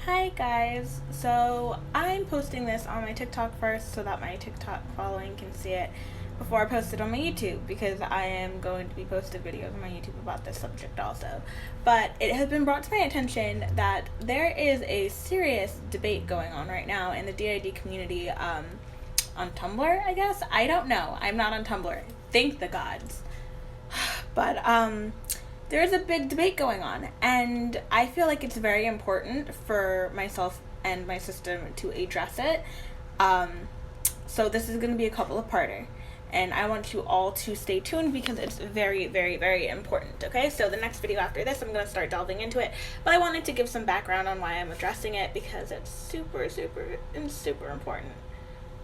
Hi guys, so I'm posting this on my TikTok first so that my TikTok following can see it before I post it on my YouTube, because I am going to be posting videos on my YouTube about this subject also. But it has been brought to my attention that there is a serious debate going on right now in the DID community on Tumblr, I guess. I don't know. I'm not on Tumblr. Thank the gods. But there is a big debate going on, and I feel like it's very important for myself and my system to address it. So this is going to be a couple of parter, and I want you all to stay tuned because it's very, very, very important. Okay, so the next video after this, I'm going to start delving into it, but I wanted to give some background on why I'm addressing it because it's super important.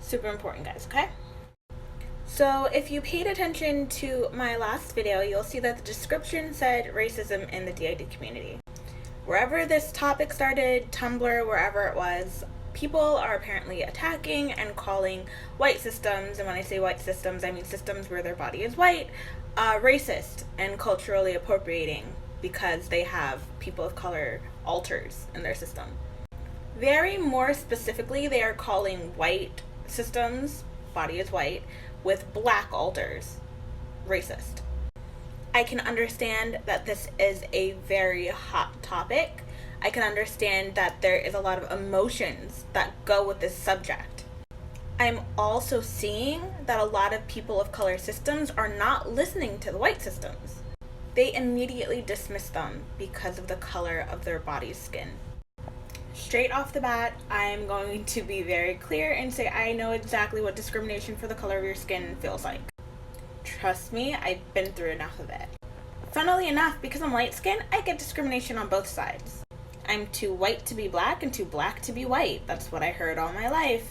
Super important, guys. Okay. So if you paid attention to my last video, you'll see that the description said racism in the DID community. Wherever this topic started, Tumblr, wherever it was, people are apparently attacking and calling white systems, and when I say white systems, I mean systems where their body is white, racist and culturally appropriating because they have people of color alters in their system. Very more specifically, they are calling white systems, body is white, with black alters racist. I can understand that this is a very hot topic. I can understand that there is a lot of emotions that go with this subject. I'm also seeing that a lot of people of color systems are not listening to the white systems. They immediately dismiss them because of the color of their body's skin. Straight off the bat, I'm going to be very clear and say I know exactly what discrimination for the color of your skin feels like. Trust me, I've been through enough of it. Funnily enough, because I'm light skinned, I get discrimination on both sides. I'm too white to be black and too black to be white. That's what I heard all my life.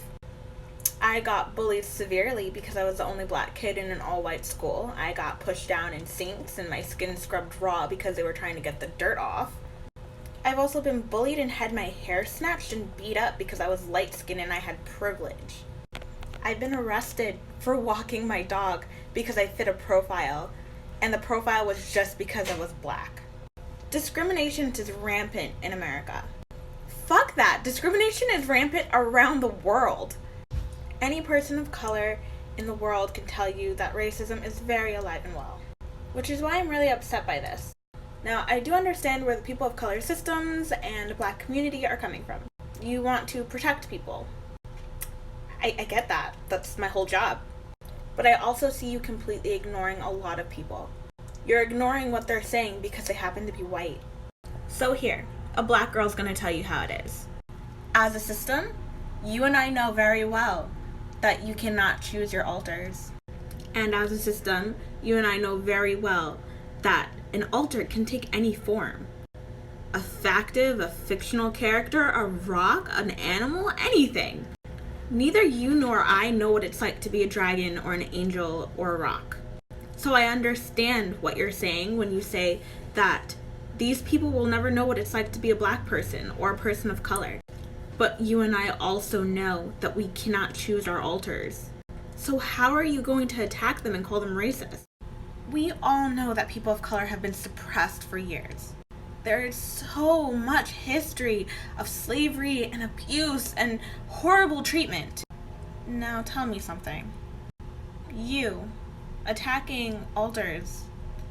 I got bullied severely because I was the only black kid in an all-white school. I got pushed down in sinks and my skin scrubbed raw because they were trying to get the dirt off. I've also been bullied and had my hair snatched and beat up because I was light-skinned and I had privilege. I've been arrested for walking my dog because I fit a profile, and the profile was just because I was black. Discrimination is rampant in America. Fuck that! Discrimination is rampant around the world. Any person of color in the world can tell you that racism is very alive and well, which is why I'm really upset by this. Now, I do understand where the people of color systems and black community are coming from. You want to protect people. I get that. That's my whole job. But I also see you completely ignoring a lot of people. You're ignoring what they're saying because they happen to be white. So here, a black girl's gonna tell you how it is. As a system, you and I know very well that you cannot choose your alters. And as a system, you and I know very well that an alter can take any form. A factive, a fictional character, a rock, an animal, anything. Neither you nor I know what it's like to be a dragon or an angel or a rock. So I understand what you're saying when you say that these people will never know what it's like to be a black person or a person of color. But you and I also know that we cannot choose our alters. So how are you going to attack them and call them racist? We all know that people of color have been suppressed for years. There is so much history of slavery and abuse and horrible treatment. Now tell me something. You attacking alters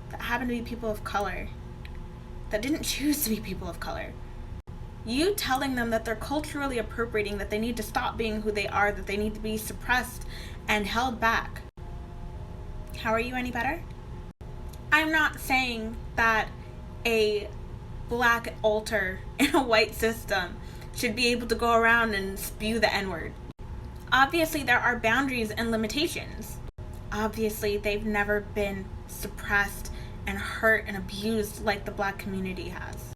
that happen to be people of color, that didn't choose to be people of color. You telling them that they're culturally appropriating, that they need to stop being who they are, that they need to be suppressed and held back. How are you any better? I'm not saying that a black alter in a white system should be able to go around and spew the N-word. Obviously, there are boundaries and limitations. Obviously, they've never been suppressed and hurt and abused like the black community has.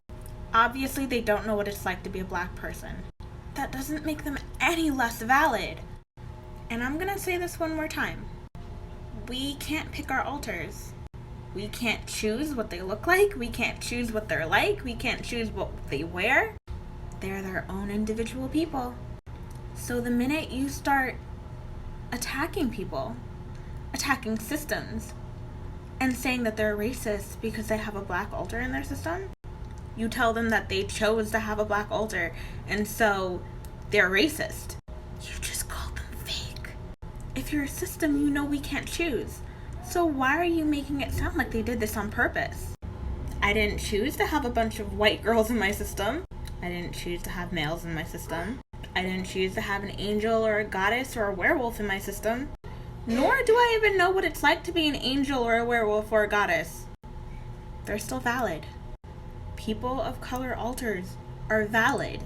Obviously, they don't know what it's like to be a black person. That doesn't make them any less valid. And I'm gonna say this one more time. We can't pick our alters. We can't choose what they look like. We can't choose what they're like. We can't choose what they wear. They're their own individual people. So the minute you start attacking people, attacking systems, and saying that they're racist because they have a black alter in their system, You tell them that they chose to have a black altar, and so they're racist. You just call them fake. If you're a system, you know we can't choose. So why are you making it sound like they did this on purpose? I didn't choose to have a bunch of white girls in my system. I didn't choose to have males in my system. I didn't choose to have an angel or a goddess or a werewolf in my system. Nor do I even know what it's like to be an angel or a werewolf or a goddess. They're still valid. People of color altars are valid.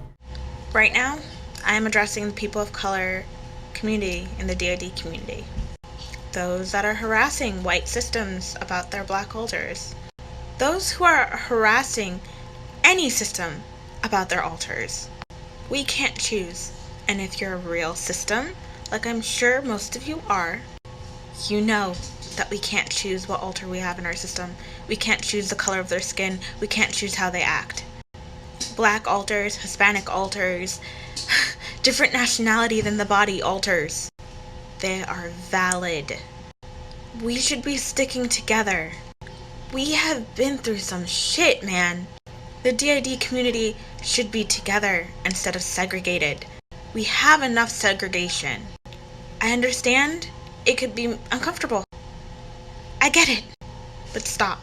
Right now, I am addressing the people of color community in the DoD community. Those that are harassing white systems about their black altars. Those who are harassing any system about their altars. We can't choose. And if you're a real system, like I'm sure most of you are, you know that we can't choose what altar we have in our system. We can't choose the color of their skin. We can't choose how they act. Black altars, Hispanic altars, different nationality than the body altars. They are valid. We should be sticking together. We have been through some shit, man. The DID community should be together instead of segregated. We have enough segregation. I understand it could be uncomfortable. I get it. But stop.